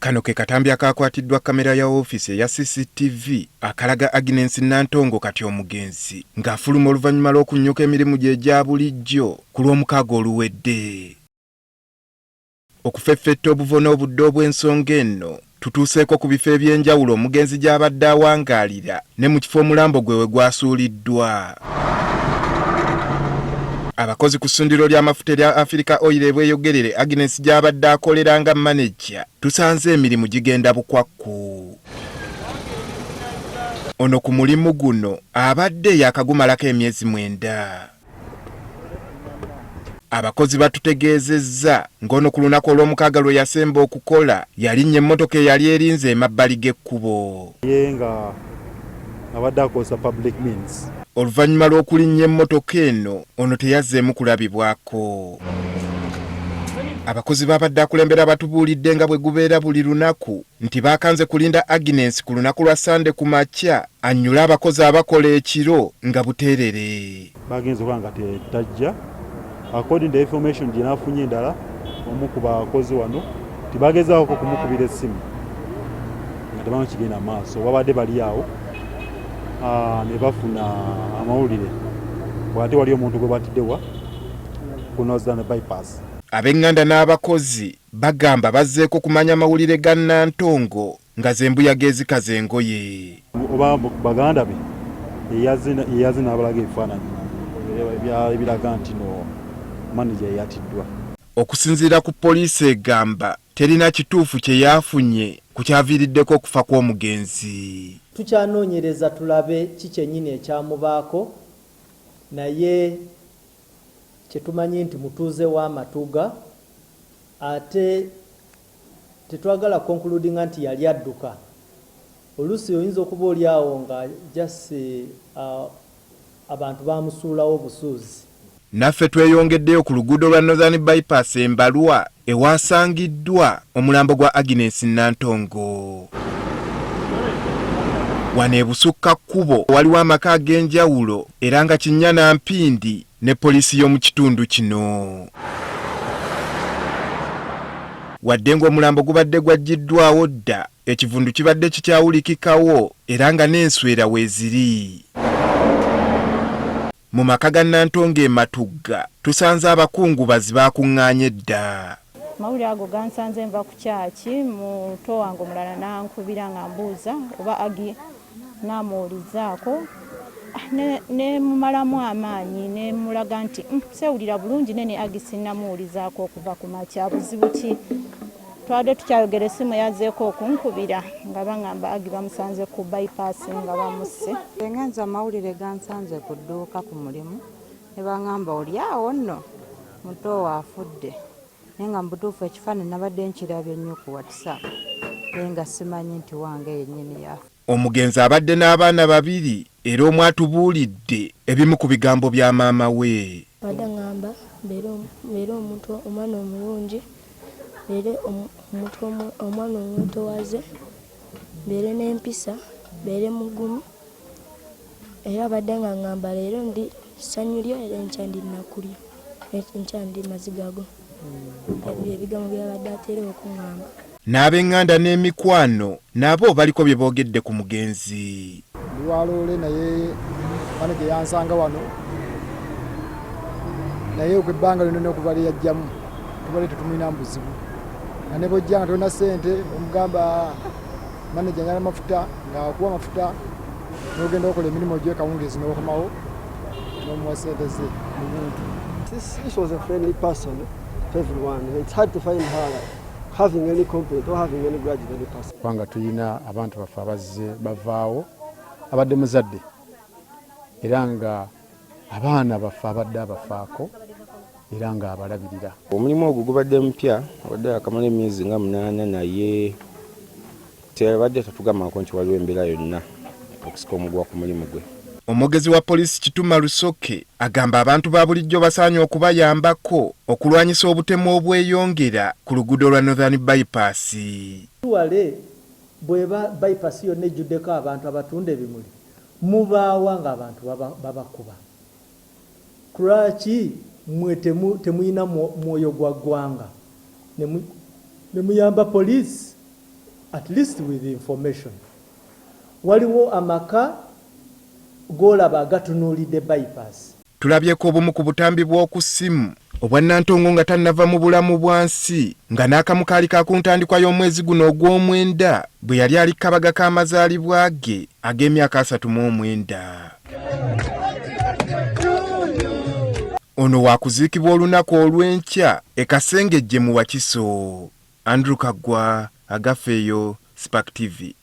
Kano ke katambi akakwatiddwa kamera ya office ya CCTV akalaga Agnes Nantongo kati omugenzi ng'afuluma oluvannyuma lw'okunnyuka emirimu gye egya bulijjo ku lw'omukaaga oluwedde. Okufeffetta obuvuna obudde obw'ensonga eno tutuuseeko ku bifo eby'enjawulo omugenzi gy'abadde awangaalira ne mu kifo omulambo gwe we gwasuuliddwa. Abakozi ku ssundiro ly'amafuta erya Africa Oil ebweyogerere Agnes gy'abadde akolera nga manager tusanze emirimu gigenda bukwakku. Ono ku mulimu guno abadde yakagumalako emyezi 9. Abakozi batutegeezezza ng'ono ku lunaku olw'omukaaga lwe yasemba okukola yalinnya emmotoka eyali erinze emabbali g'ekkubo. Yenga abadde akozesa public means. Oluvannyuma lw'okulinnya emmotoka eno ono teyazzeemu kulabibwako. Abakozi babadde akulembera batubuulidde nga bwe gubeera buli lunaku nti baakanze kulinda Agnes ku lunaku lwa Sande ku makya annyule abakozi abakola ekiro nga buteerere. Bagenze okuba nga tajja. According to information gye naafunye endala omu ku bakozi wano tibagezaako kumukubira essimu nga tebamanyi kigenda maaso babadde bali awo ne bafuna amawulire bw'ate wali omuntu gwe batiddewa ku Northern bypass. Ab'enganda n'abakozi bagamba bazzeeko kumanya amawulire ga Nantongo nga zembuyaga ezikaza engoye. Oba baganda be yeyaze n'abalaga ebifaananyi ebiraga nti no manager yatiddwa. Okusinziira ku poliisi egamba terina kituufu kye yaafunye ku kyaviiriddeko okufa kw'omugenzi. Tukyanoonyereza tulabe kikyennyini ekyamubaako naye kyetumanyi nti mutuuze w'amatuga ate tetwagala konkuludinga nti yali adduka. Oluusi oyinza okuba oli awo nga jasi abantu bamusuulawo obusuuzi. Naffe tweyongeddeyo ku luguudo lwa Northern bypass embalwa ewasangiddwa omulambo gwa Agnes Nantongo. Wano ebusukka kkubo waliwo amaka ag'enjawulo era nga Kinnya Mpindi ne poliisi y'omu kitundu kino. Wadde ng'omulambo gubadde gwaggiddwawo dda ekivundu kibadde kikyawulikikawo era nga n'enswera weeziri. Mu maka ga Nantongo ematugga tusanze abakungubazi baakuŋŋaanye dda. Mawulire ago gansanze nva ku kyaki muto wange omulala nankubira nga mbuuza oba Agi namuwulizaako ne mumalamu amaanyi ne mulaga nti sewulira bulungi ne Agi sinnamuwulizaako okuva ku makya buzibu ki. Twadde tukyayogera essimu yazzeeko okunkubira nga baŋŋamba Agi bamusanze ku bypass nga bamusse. Engenza amawulire gansanze ku dduuka ku mulimu ne baŋŋamba oli awo nno muto waafudde naye nga mu butuufu ekifaananyi nabadde nkirabye nnyo ku WhatsApp naye nga simanyi nti wange yennyini yafa. Omugenzi abadde n'abaana 2 era omu atubuulidde ebimu ku bigambo bya maama we. Badde ngamba beera omuntu omwana omulungi beere omwana omwetowaze beere n'empisa beere mugumu era badde nga ngamba leero ndi ssanyu lyo era enkya ndi nakulyo enkya ndi mazigago. Ebyo ebigambo byabadde ateerewo okuŋŋamba. N'ab'enganda n'emikwano nabo baliko bye boogedde ku mugenzi. Liwaloole naye manager yansanga wano naye okwebbanga lino n'okuva lyajjamu tubale tetumulina buzibu nga ne bojja nga tolina ssente omugamba manager nyala mafuta ng'akuwa mafuta n'ogenda okola emirimu gyo ekawungeezi n'okomawo n'omuwa ssente ze mu buntu. This was a friendly person to everyone. It's hard to find her having any complaint or having any grudge with any person. Kwanga tulina abantu bafa abazze bavaawo abadde muzadde era nga abaana bafa abadde abafaako era nga abalabirira. Omulimu ogwo gubadde mupya abadde akamala emyezi nga 8 naye tebadde tatugamako nti waliwo embeera yonna okusika omugwa ku mulimu gwe. Omwogezi wa poliisi Kituma Lusoke agamba abantu ba bulijjo basaanye okubayambako okulwanyisa obutemu obweyongera ku luguudo lwa Northern bypass. Tuwale bweba bypass yonna ejjuddeko abantu abatunda ebimuli mubaawa nga abantu babakuba. Kulwaki mwe temuyina mwoyo gwa ggwanga ne muyamba poliisi at least with information. Waliwo amaka golaba agatunuulidde bypass. Tulabyeko obumu ku butambi bw'okusimu obwa Nantongo nga tannava mu bulamu bwansi nga n'akamu kaali kakuntandikwa y'omwezi guno ogw'omwenda bwe yali ali kabaga k'amazaalibwa ge ag'emyaka 39. Ono waakuziikibwa olunaku olw'enkya ekasengejje mu Wakiso. Andrew Kagwa, Agafeeyo, Spark TV.